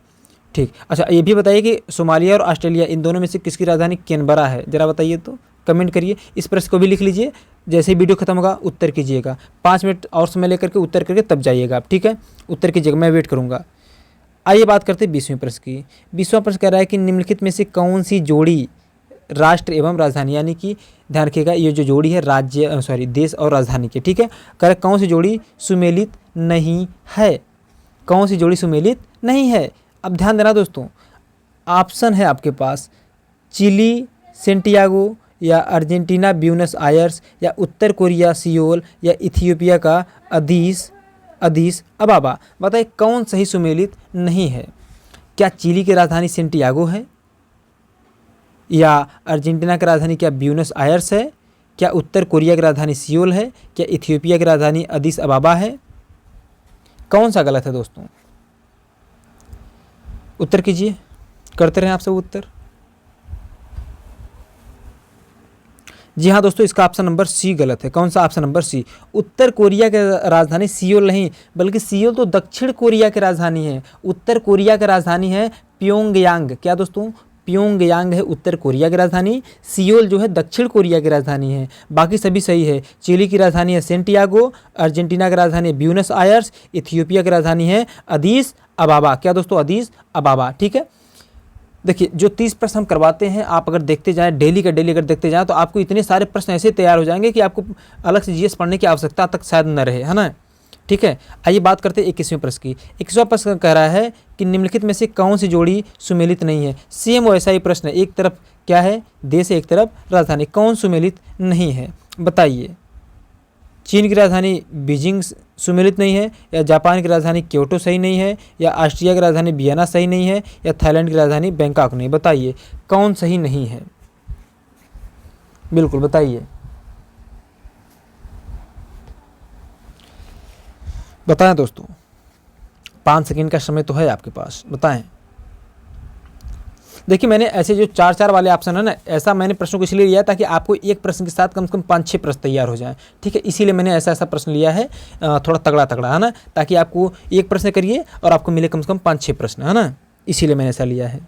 ठीक। अच्छा, ये भी बताइए कि सोमालिया और ऑस्ट्रेलिया इन दोनों में से किसकी राजधानी कैनबरा है, जरा बताइए तो, कमेंट करिए। इस प्रश्न को भी लिख लीजिए, जैसे ही वीडियो खत्म होगा उत्तर कीजिएगा। 5 मिनट और समय लेकर के उत्तर करके तब जाइएगा आप, ठीक है, उत्तर कीजिएगा, मैं वेट करूंगा। आइए बात करते हैं 20वें प्रश्न की। 20वां प्रश्न कह रहा है कि निम्नलिखित में से कौन सी जोड़ी राष्ट्र एवं राजधानी, यानी कि ध्यान रखिएगा ये जो जोड़ी है देश और राजधानी की, ठीक है, कह रहा है कौन सी जोड़ी सुमेलित नहीं है, कौन सी जोड़ी सुमेलित नहीं है। अब ध्यान देना दोस्तों, ऑप्शन है आपके पास चिली सेंटियागो या अर्जेंटीना ब्यूनस आयर्स या उत्तर कोरिया सियोल या इथियोपिया का अदीस अबाबा। बताइए कौन सही सुमेलित नहीं है। क्या चिली की राजधानी सेंटियागो है, या अर्जेंटीना की राजधानी क्या ब्यूनस आयर्स है, क्या उत्तर कोरिया की राजधानी सियोल है, क्या इथियोपिया की राजधानी अदीस अबाबा है। कौन सा गलत है दोस्तों, उत्तर कीजिए, करते रहें आप सब उत्तर। जी हाँ दोस्तों, इसका ऑप्शन नंबर सी गलत है। कौन सा, ऑप्शन नंबर सी। उत्तर कोरिया की राजधानी सियोल नहीं, बल्कि सियोल तो दक्षिण कोरिया की राजधानी है, उत्तर कोरिया की राजधानी है प्योंगयांग। क्या दोस्तों, प्योंगयांग है उत्तर कोरिया की राजधानी, सियोल जो है दक्षिण कोरिया की राजधानी है। बाकी सभी सही है। चिली की राजधानी है सेंटियागो, अर्जेंटीना की राजधानी है ब्यूनस आयर्स, इथियोपिया की राजधानी है अदीस अबाबा। क्या दोस्तों, अदीस अबाबा, ठीक है। देखिए जो 30 प्रश्न हम करवाते हैं, आप अगर देखते जाएं डेली का डेली अगर देखते जाएं तो आपको इतने सारे प्रश्न ऐसे तैयार हो जाएंगे कि आपको अलग से जीएस पढ़ने की आवश्यकता तक शायद न रहे, है ना। ठीक है। आइए बात करते हैं 21वें प्रश्न की। 21वां प्रश्न कह रहा है कि निम्नलिखित में से कौन सी जोड़ी सुमेलित नहीं है। सेम वैसा ही प्रश्न है, एक तरफ क्या है देश है, एक तरफ राजधानी, कौन सुमेलित नहीं है बताइए। चीन की राजधानी बीजिंग सुमेलित नहीं है, या जापान की राजधानी क्योटो सही नहीं है, या ऑस्ट्रिया की राजधानी वियना सही नहीं है, या थाईलैंड की राजधानी बैंकॉक नहीं, बताइए कौन सही नहीं है, बिल्कुल बताइए, बताएं दोस्तों। 5 सेकंड का समय तो है आपके पास, बताएं। देखिए मैंने ऐसे जो 4-4 वाले ऑप्शन है ना, ऐसा मैंने प्रश्नों को इसलिए लिया ताकि आपको एक प्रश्न के साथ कम से कम 5-6 प्रश्न तैयार हो जाएं, ठीक है। इसीलिए मैंने ऐसा प्रश्न लिया है, थोड़ा तगड़ा तगड़ा है ना, ताकि आपको एक प्रश्न करिए और आपको मिले कम से कम 5-6 प्रश्न, है ना, इसीलिए मैंने ऐसा लिया है।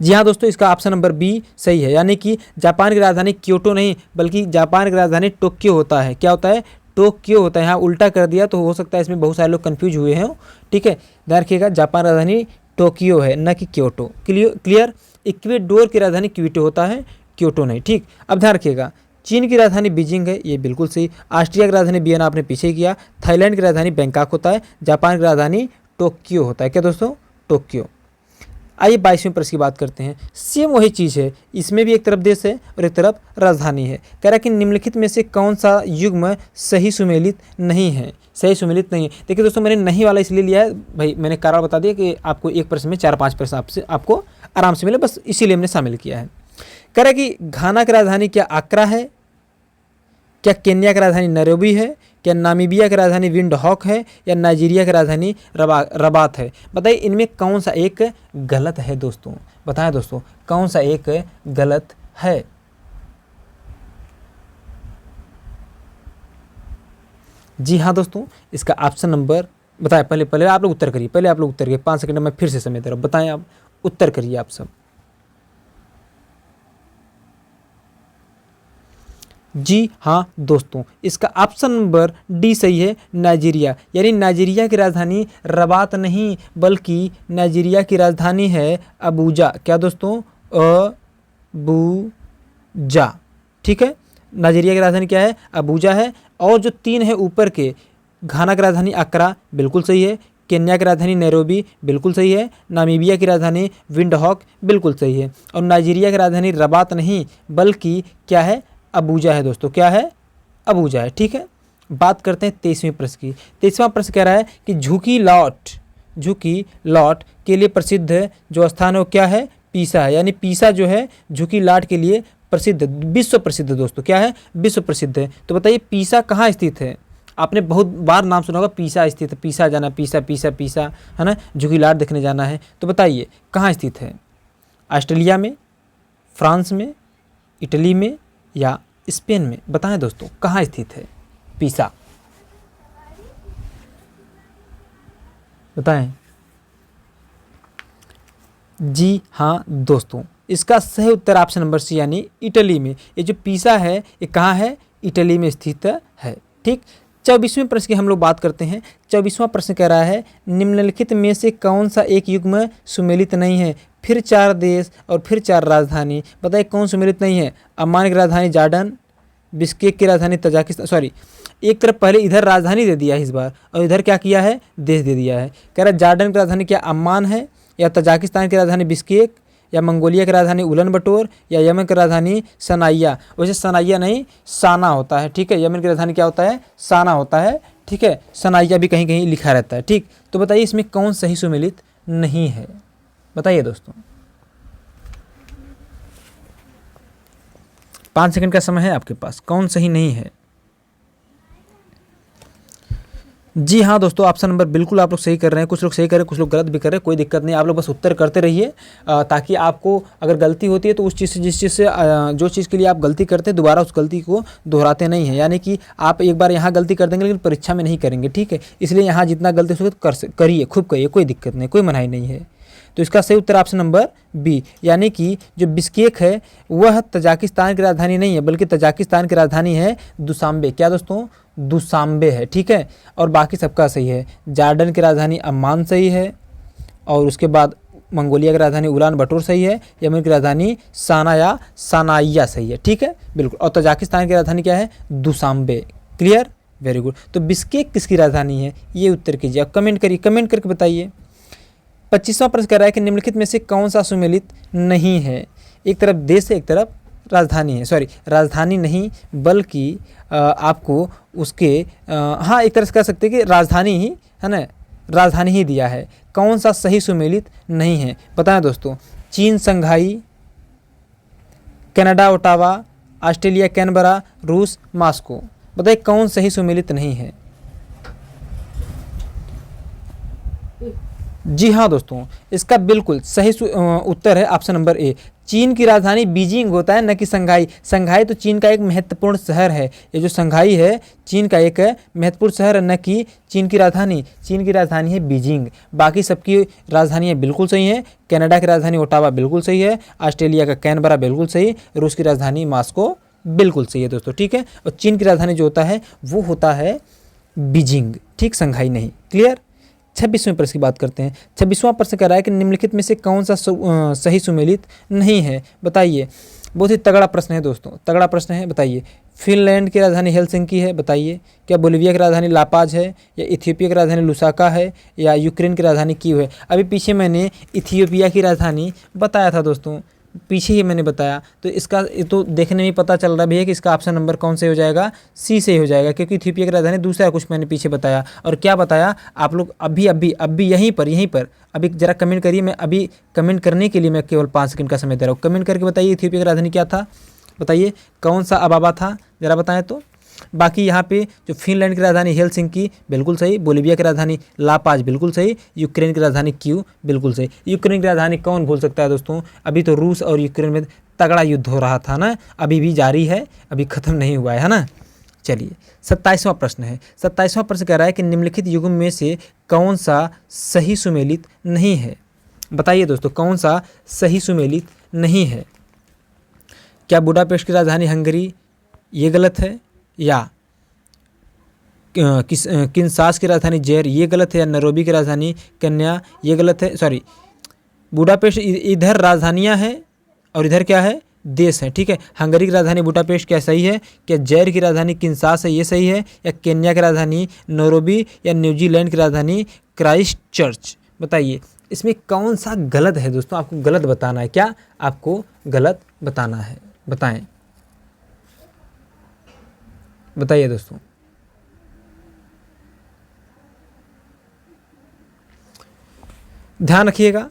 जी हाँ दोस्तों, इसका ऑप्शन नंबर बी सही है, यानी कि जापान की राजधानी क्योटो नहीं बल्कि जापान की राजधानी टोक्यो होता है। क्या होता है, टोक्यो होता है। यहाँ उल्टा कर दिया तो हो सकता है इसमें बहुत सारे लोग कंफ्यूज हुए हैं, ठीक है। ध्यान रखिएगा, जापान राजधानी टोक्यो है न कि क्योटो। क्लियर। इक्वेडोर की राजधानी क्विटो होता है, क्योटो नहीं, ठीक। अब ध्यान रखिएगा, चीन की राजधानी बीजिंग है, ये बिल्कुल सही। ऑस्ट्रिया की राजधानी वियना आपने पीछे किया। थाईलैंड की राजधानी बैंकॉक होता है। जापान की राजधानी टोक्यो होता है। क्या दोस्तों, टोक्यो। आइए 22वें प्रश्न की बात करते हैं। सेम वही चीज़ है, इसमें भी एक तरफ देश है और एक तरफ राजधानी है। कह रहा है कि निम्नलिखित में से कौन सा युग्म सही सुमेलित नहीं है, सही सुमेलित नहीं है। देखिए दोस्तों, मैंने नहीं वाला इसलिए लिया है भाई, मैंने कारण बता दिया कि आपको एक प्रश्न में 4-5 प्रश्न आपको आराम से मिले, बस इसीलिए हमने शामिल किया है। कह रहा है कि घाना की राजधानी क्या आक्रा है, क्या केन्या की राजधानी नैरोबी है, क्या नामीबिया की राजधानी विंडहॉक है, या नाइजीरिया की राजधानी रबात है। बताइए इनमें कौन सा एक गलत है दोस्तों, बताएं दोस्तों कौन सा एक गलत है। जी हाँ दोस्तों, इसका ऑप्शन नंबर बताएं। पहले आप लोग उत्तर करिए, 5 सेकंड में फिर से समय दे रहा हूँ, बताएं आप उत्तर करिए आप सब। जी हाँ दोस्तों, इसका ऑप्शन नंबर डी सही है, नाइजीरिया। यानी नाइजीरिया की राजधानी रबात नहीं बल्कि नाइजीरिया की राजधानी है अबूजा। क्या दोस्तों, अबूजा, ठीक है। नाइजीरिया की राजधानी क्या है, अबूजा है। और जो 3 है ऊपर के, घाना की राजधानी अक्रा बिल्कुल सही है, केन्या की राजधानी नैरोबी बिल्कुल सही है, नामीबिया की राजधानी विंडहॉक बिल्कुल सही है, और नाइजीरिया की राजधानी रबात नहीं बल्कि क्या है, अबूजा है दोस्तों। क्या है, अबूजा है, ठीक है। बात करते हैं 23वें प्रश्न की। 23वां प्रश्न कह रहा है कि झुकी लॉट के लिए प्रसिद्ध जो स्थान है वो क्या है, पीसा है। यानी पीसा जो है झुकी लाट के लिए प्रसिद्ध, विश्व प्रसिद्ध दोस्तों, क्या है, विश्व प्रसिद्ध है। तो बताइए पीसा कहाँ स्थित है। आपने बहुत बार नाम सुना होगा, पीसा स्थित है, पीसा जाना, पीसा है ना, झुकी लाट देखने जाना है। तो बताइए कहाँ स्थित है, ऑस्ट्रेलिया में, फ्रांस में, इटली में या स्पेन में। बताएं दोस्तों कहाँ स्थित है पीसा, बताएं। जी हाँ दोस्तों, इसका सही उत्तर ऑप्शन नंबर सी यानी इटली में। ये जो पीसा है ये कहाँ है, इटली में स्थित है, ठीक। 24वें प्रश्न की हम लोग बात करते हैं। 24वां प्रश्न कह रहा है निम्नलिखित में से कौन सा एक युग्म सुमेलित नहीं है। फिर 4 देश और फिर 4 राजधानी, बताइए कौन सुमेलित नहीं है। अम्मान की राजधानी जॉर्डन, बिश्केक की राजधानी तजाकिस्तान, सॉरी एक तरफ पहले इधर राजधानी दे दिया है इस बार, और इधर क्या किया है, देश दे दिया है। कह रहा है जॉर्डन की राजधानी क्या अम्मान है, या तजाकिस्तान की राजधानी बिश्केक, या मंगोलिया की राजधानी उलन बटोर, या यमन की राजधानी सनाइया। वैसे सनाइया नहीं साना होता है, ठीक है। यमन की राजधानी क्या होता है, साना होता है, ठीक है। सनाइया भी कहीं कहीं लिखा रहता है, ठीक। तो बताइए इसमें कौन सही सुमेलित नहीं है, बताइए दोस्तों। 5 सेकंड का समय है आपके पास, कौन सही नहीं है। जी हाँ दोस्तों, ऑप्शन नंबर बिल्कुल आप लोग सही कर रहे हैं। कुछ लोग सही कर रहे हैं, कुछ लोग गलत भी कर रहे हैं, कोई दिक्कत नहीं। आप लोग बस उत्तर करते रहिए, ताकि आपको अगर गलती होती है तो उस चीज़ से, जिस चीज़ से जो चीज़ के लिए आप गलती करते हैं दोबारा उस गलती को दोहराते नहीं हैं। यानी कि आप एक बार यहाँ गलती कर देंगे लेकिन परीक्षा में नहीं करेंगे, ठीक है। इसलिए यहाँ जितना गलती हो सके करिए, खूब करिए, कोई दिक्कत नहीं, कोई मनाही नहीं है। तो इसका सही उत्तर ऑप्शन नंबर बी, यानी कि जो बिश्केक है वह तजाकिस्तान की राजधानी नहीं है बल्कि तजाकिस्तान की राजधानी है दुशांबे। क्या दोस्तों, दुशांबे है, ठीक है। और बाकी सबका सही है। जॉर्डन की राजधानी अम्मान सही है, और उसके बाद मंगोलिया की राजधानी उलान बटोर सही है, यमन की राजधानी साना या सनाइया सही है, ठीक है, बिल्कुल। और तजाकिस्तान की राजधानी क्या है, दुशांबे। Clear, very good. तो बिश्केक किसकी राजधानी है, ये उत्तर कीजिए। आप कमेंट करिए, कमेंट करके बताइए। 25वां प्रश्न कह रहा है कि निम्नलिखित में से कौन सा सुमेलित नहीं है। एक तरफ देश है, एक तरफ राजधानी है, सॉरी राजधानी नहीं बल्कि आपको उसके हाँ एक तरह से कह सकते हैं कि राजधानी ही है ना, राजधानी ही दिया है। कौन सा सही सुमेलित नहीं है बताएं दोस्तों। चीन संघाई, कनाडा ओटावा, ऑस्ट्रेलिया कैनबरा, रूस मॉस्को। बताइए कौन सही सुमेलित नहीं है। जी हाँ दोस्तों, इसका बिल्कुल सही उत्तर है ऑप्शन नंबर ए। चीन की राजधानी बीजिंग होता है, न कि संघाई। संघाई तो चीन का एक महत्वपूर्ण शहर है। ये जो संघाई है चीन का एक महत्वपूर्ण शहर है, न कि चीन की राजधानी। चीन की राजधानी है बीजिंग। बाकी सबकी राजधानियाँ बिल्कुल सही हैं। कनाडा की राजधानी ओटावा बिल्कुल सही है, ऑस्ट्रेलिया का कैनबरा बिल्कुल सही, रूस की राजधानी मॉस्को बिल्कुल सही है दोस्तों, ठीक है। और चीन की राजधानी जो होता है वो होता है बीजिंग, ठीक, संघाई नहीं। क्लियर। 26वें प्रश्न की बात करते हैं। 26वां प्रश्न कह रहा है कि निम्नलिखित में से कौन सा सही सुमेलित नहीं है बताइए। बहुत ही तगड़ा प्रश्न है दोस्तों, तगड़ा प्रश्न है, बताइए। फिनलैंड की राजधानी हेलसिंकी है, बताइए। क्या बोलिविया की राजधानी लापाज है, या इथियोपिया की राजधानी लुसाका है, या यूक्रेन की राजधानी कीव है। अभी पीछे मैंने इथियोपिया की राजधानी बताया था दोस्तों, पीछे ही मैंने बताया। तो इसका तो देखने में पता चल रहा भी है कि इसका ऑप्शन नंबर कौन से हो जाएगा, सी से हो जाएगा, क्योंकि इथियोपिया की राजधानी दूसरा कुछ मैंने पीछे बताया। और क्या बताया आप लोग अभी यहीं पर अभी जरा कमेंट करिए। मैं अभी कमेंट करने के लिए मैं केवल 5 सेकंड का समय दे रहा हूँ। कमेंट करके बताइए इथियोपिया की राजधानी क्या था, बताइए कौन सा अबाबा था, जरा बताएं तो। बाकी यहाँ पे जो फिनलैंड की राजधानी हेलसिंकी बिल्कुल सही, बोलिविया की राजधानी लापाज बिल्कुल सही, यूक्रेन की राजधानी कीव बिल्कुल सही। यूक्रेन की राजधानी कौन भूल सकता है दोस्तों। अभी तो रूस और यूक्रेन में तगड़ा युद्ध हो रहा था ना, अभी भी जारी है, अभी ख़त्म नहीं हुआ है ना। चलिए 27वां प्रश्न है। 27वां प्रश्न कह रहा है कि निम्नलिखित युग्म में से कौन सा सही सुमेलित नहीं है। बताइए दोस्तों कौन सा सही सुमेलित नहीं है। क्या बुडापेस्ट की राजधानी हंगरी, ये गलत है, या किन्सास की राजधानी जैर, ये गलत है, या नैरोबी की राजधानी कन्या, ये गलत है। सॉरी, बुडापेस्ट इधर राजधानियां हैं और इधर क्या है, देश है, ठीक है। हंगरी की राजधानी बुडापेस्ट क्या सही है, क्या जैर की राजधानी किन्सास है, ये सही है, या केन्या की राजधानी नैरोबी, या न्यूजीलैंड की राजधानी क्राइस्ट चर्च। बताइए इसमें कौन सा गलत है दोस्तों, आपको गलत बताना है। क्या आपको गलत बताना है, बताएं, बताइए दोस्तों। ध्यान रखिएगा,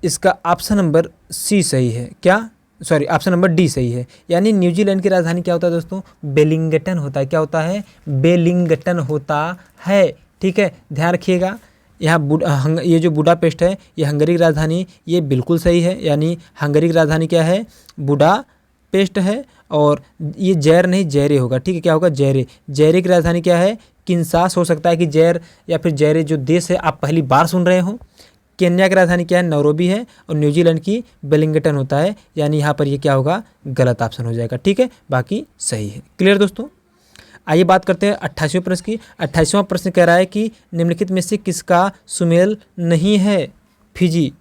इसका ऑप्शन नंबर सी सही है। क्या, सॉरी ऑप्शन नंबर डी सही है। यानी न्यूजीलैंड की राजधानी क्या होता है दोस्तों, वेलिंगटन होता है। क्या होता है, वेलिंगटन होता है, ठीक है। ध्यान रखिएगा, यहाँ ये जो बुडापेस्ट है ये हंगरी की राजधानी, ये बिल्कुल सही है। यानी हंगरी की राजधानी क्या है, बुडापेस्ट है, और ये जैर नहीं जैरे होगा, ठीक है। क्या होगा, जैरे। जैरे की राजधानी क्या है, किन्सास हो सकता है कि जैर, या फिर जैरे जो देश है आप पहली बार सुन रहे हो। केन्या की राजधानी क्या है, नैरोबी है, और न्यूजीलैंड की वेलिंगटन होता है। यानी यहाँ पर ये क्या होगा, गलत ऑप्शन हो जाएगा, ठीक है। बाकी सही है। क्लियर दोस्तों। आइए बात करते हैं 28वें प्रश्न की। 28वां प्रश्न कह रहा है कि निम्नलिखित में से किसका सुमेल नहीं है। फिजी,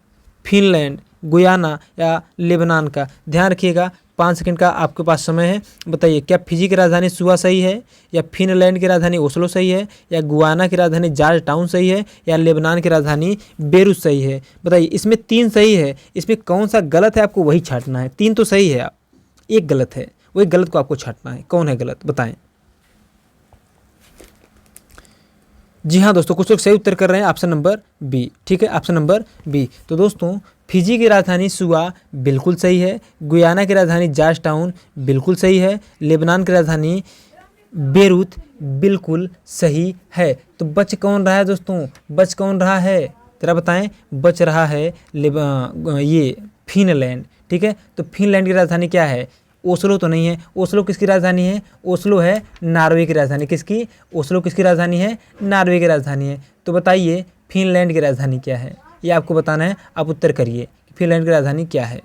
फिनलैंड, गुयाना, या लेबनान का। ध्यान रखिएगा, 5 सेकंड का आपके पास समय है। बताइए क्या फिजी की राजधानी सुआ सही है, या फिनलैंड की राजधानी ओस्लो सही है, या गुयाना की राजधानी जॉर्ज टाउन सही है, या लेबनान की राजधानी बेरूत सही है। बताइए इसमें 3 सही है, इसमें कौन सा गलत है, आपको वही छांटना है। 3 तो सही है, आप एक गलत है, वही गलत को आपको छांटना है। कौन है गलत, बताएं। जी हाँ दोस्तों, कुछ लोग सही उत्तर कर रहे हैं, ऑप्शन नंबर बी, ठीक है, ऑप्शन नंबर बी। तो दोस्तों फिजी की राजधानी सुआ बिल्कुल सही है, गुयाना की राजधानी जॉर्ज टाउन बिल्कुल सही है, लेबनान की राजधानी बेरूत बिल्कुल सही है। तो बच कौन रहा है दोस्तों, बच कौन रहा है, जरा बताएं। बच रहा है ये फिनलैंड, ठीक है। तो फिनलैंड की राजधानी क्या है, ओस्लो तो नहीं है। ओस्लो किसकी राजधानी है, ओस्लो है नॉर्वे की राजधानी। किसकी, ओस्लो किसकी राजधानी है, नॉर्वे की राजधानी है। तो बताइए फिनलैंड की राजधानी क्या है, ये आपको बताना है। आप उत्तर करिए कि फिनलैंड की राजधानी क्या है।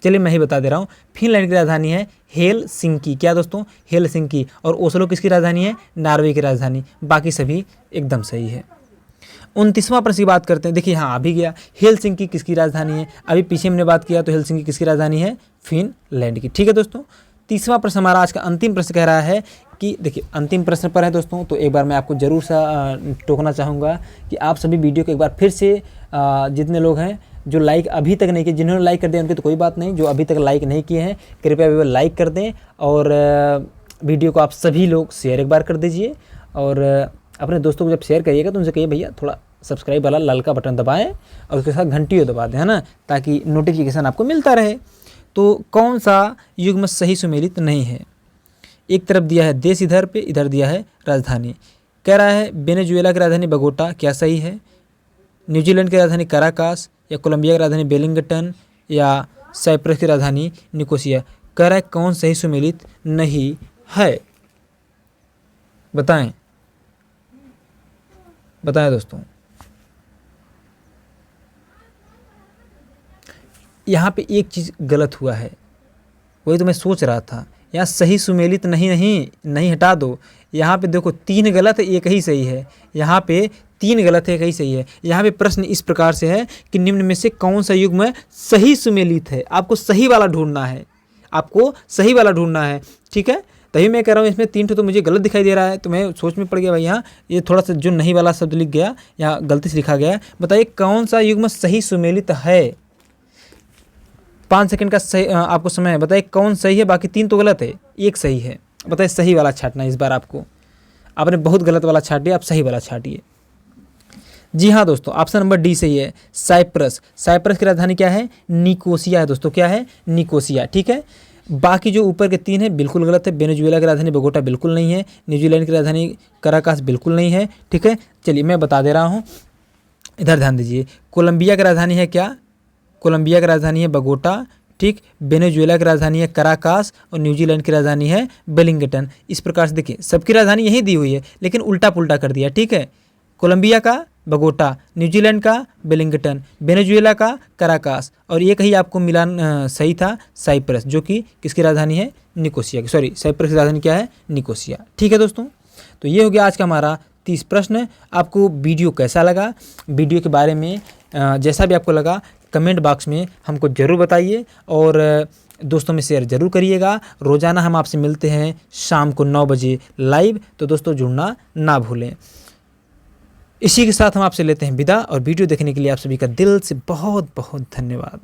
चलिए मैं ही बता दे रहा हूँ, फिनलैंड की राजधानी है हेलसिंकी। क्या दोस्तों, हेलसिंकी। और ओस्लो किसकी राजधानी है, नॉर्वे की राजधानी। बाकी सभी एकदम सही है। 29वां प्रश्न की बात करते हैं। देखिए हाँ अभी गया, हेलसिंकी किसकी राजधानी है। अभी पीछे हमने बात किया तो हेलसिंकी किसकी राजधानी है, फिनलैंड की, ठीक है दोस्तों। 30वां प्रश्न हमारा आज का अंतिम प्रश्न कह रहा है कि देखिए अंतिम प्रश्न पर है दोस्तों, तो एक बार मैं आपको ज़रूर सा टोकना चाहूँगा कि आप सभी वीडियो को एक बार फिर से जितने लोग हैं जो लाइक अभी तक नहीं किए, जिन्होंने लाइक कर दिया उनकी तो कोई बात नहीं, जो अभी तक लाइक नहीं किए हैं कृपया भी लाइक कर दें और वीडियो को आप सभी लोग शेयर एक बार कर दीजिए। और अपने दोस्तों को जब शेयर करिएगा तो उनसे कहिए भैया थोड़ा सब्सक्राइब वाला लाल का बटन दबाएं और उसके साथ घंटी को दबा दें, है ना, ताकि नोटिफिकेशन आपको मिलता रहे। तो कौन सा युग्म सही सुमेलित नहीं है? एक तरफ दिया है देश इधर पे, इधर दिया है राजधानी। कह रहा है वेनेजुएला की राजधानी बगोटा, क्या सही है? न्यूजीलैंड की राजधानी कराकास, या कोलंबिया की राजधानी वेलिंगटन, या साइप्रस की राजधानी निकोसिया। कह रहा है कौन सही सुमेलित नहीं है? बताएं बताएं दोस्तों। यहाँ पे एक चीज़ गलत हुआ है, वही तो मैं सोच रहा था। यहाँ सही सुमेलित नहीं हटा दो। यहाँ पे देखो 3 गलत है, एक ही सही है। यहाँ पे 3 गलत है, एक ही सही है। यहाँ पे प्रश्न इस प्रकार से है कि निम्न में से कौन सा युग्म सही सुमेलित है? आपको सही वाला ढूंढना है, आपको सही वाला ढूंढना है, ठीक है। तभी मैं कह रहा हूँ इसमें 3 तो मुझे गलत दिखाई दे रहा है, तो मैं सोच में पड़ गया भाई यहाँ ये थोड़ा सा जो नहीं वाला शब्द लिख गया, यहाँ गलती से लिखा गया। बताइए कौन सा युग्म सही सुमेलित है? 5 सेकंड का सही आपको समय है। बताइए कौन सही है? बाकी 3 तो गलत है, एक सही है। बताइए सही वाला छाटना इस बार आपको। आपने बहुत गलत वाला छाट दिया, आप सही वाला छाटिए। जी हाँ दोस्तों, ऑप्शन नंबर डी सही है, साइप्रस। साइप्रस की राजधानी क्या है? निकोसिया है दोस्तों। क्या है? निकोसिया, ठीक है। बाकी जो ऊपर के 3 है बिल्कुल गलत है। वेनेजुएला की राजधानी बगोटा बिल्कुल नहीं है। न्यूजीलैंड की राजधानी कराकास बिल्कुल नहीं है, ठीक है। चलिए मैं बता दे रहा हूँ, इधर ध्यान दीजिए। कोलंबिया की राजधानी है क्या? कोलंबिया की राजधानी है बगोटा, ठीक। वेनेजुएला की राजधानी है कराकास और न्यूजीलैंड की राजधानी है वेलिंगटन। इस प्रकार से देखिए सबकी राजधानी यही दी हुई है, लेकिन उल्टा पुल्टा कर दिया, ठीक है। कोलंबिया का बगोटा, न्यूजीलैंड का वेलिंगटन, वेनेजुएला का कराकास, और एक ही आपको मिलान सही था, साइप्रस, जो कि किसकी राजधानी है? निकोसिया की। सॉरी, साइप्रस की राजधानी क्या है? निकोसिया, ठीक है दोस्तों। तो ये हो गया आज का हमारा 30 प्रश्न। आपको वीडियो कैसा लगा? वीडियो के बारे में जैसा भी आपको लगा कमेंट बॉक्स में हमको ज़रूर बताइए और दोस्तों में शेयर ज़रूर करिएगा। रोज़ाना हम आपसे मिलते हैं शाम को 9 बजे लाइव, तो दोस्तों जुड़ना ना भूलें। इसी के साथ हम आपसे लेते हैं विदा, और वीडियो देखने के लिए आप सभी का दिल से बहुत बहुत धन्यवाद।